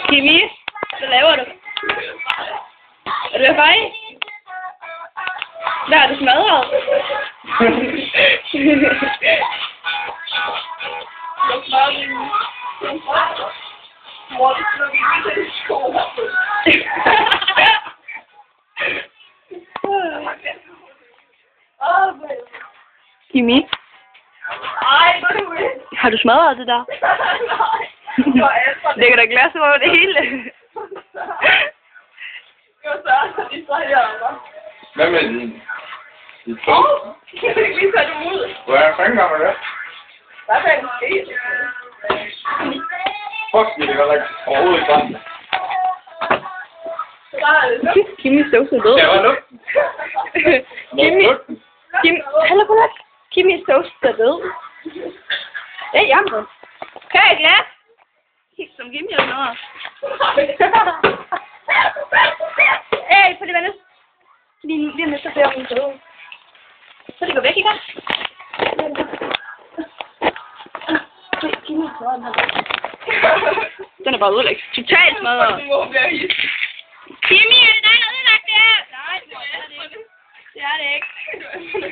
Kimi, hvad laver du? Er du ved fej? Hvad har du smadret? Kimi? Har du smadret det der? Lægger der glas over det hele? Hvad med din tog? Kan du ikke lige tage dem ud? Hvad fanden gør man det? Hvad er det sket? Fuck, det er godt ikke overhovedet ikke sådan. Kimi støvsede død. Det var lugten. Kimi støvsede død. Hey, Jammer. Hey, glas. Helt som Kimi eller noget. Hey, prøv lige vende. Lige om lidt, så ser hun død. Så det går væk, ikke? Den er bare udlægt. Totalt smadret. Kimi, er det dig, der udlagt det her? Nej, det er det ikke.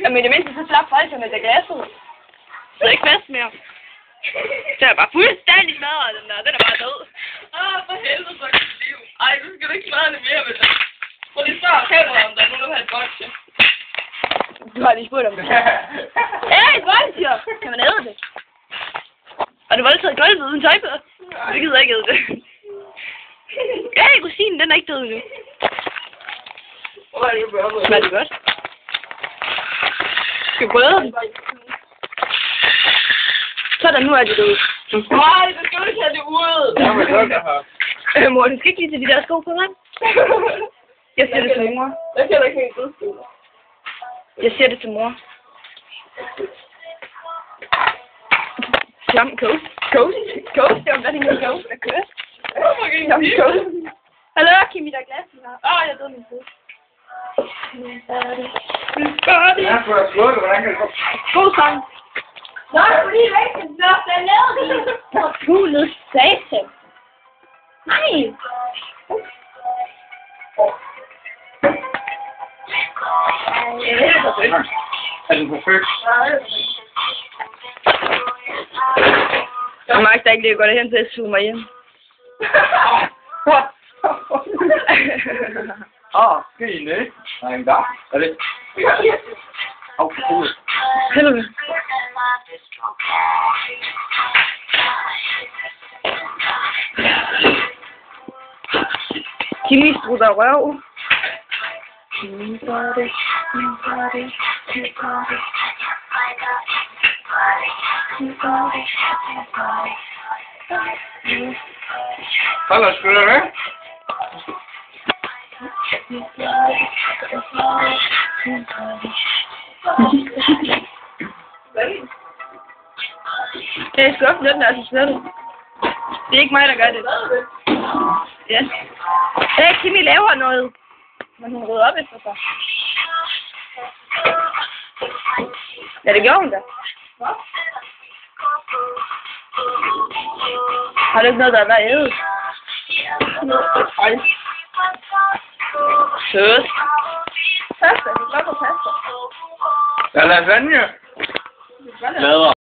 Jamen i det mindste, så slap folk med det glasset. Så er ikke fast mere. Den er bare fuldstændig smadret, den der. Den er bare død. For helvede, så kan det liv. Ej, nu skal du ikke smadre det mere, vel? Prøv lige spørg kameraet, om der er nogen, der vil have et bolsje. Du har lige spurgt om det. Et bolsje! Kan man æde det? Har du voldtaget gulvet uden tøj på? Det gider ikke æde det. Rosinen, den er ikke død endnu. Smager det godt? Skal vi prøve den? Sådan, nu er det død. Nej, det skal du ikke have det ud. Mor, du skal ikke lige til de der sko på, mand. Jeg siger det til mor. Jeg kan da ikke helt udstille. Jeg siger det til mor. Jump coast. Coast, det var hvad det hedder. Coast er kørt. Jump coast. Hallo, Kimi, der er glas i her. Jeg døde min fod. Ja, for at slå det, hvordan kan det gå? God sang. Nej, fordi vægten blot er lavet. Forfuglet satan. Nej. Er den perfekt? Jeg magter ikke lige at gå derhen til at suge mig hjem. Fint, ikke? Nej, men der. Er det? Hovedet. Helvede. Kimi strutter røv. Hallo, skal du med? Jeg skal op den der, så slet. Det er ikke mig, der gør det. Ja. Hey, Kimi laver noget. Men hun rydder op efter sig. Ja, det gjorde hun da. Har du ikke noget, der er værd at æde? Søs. Pasta, du gør på pasta. Ja, lasagne. Lader.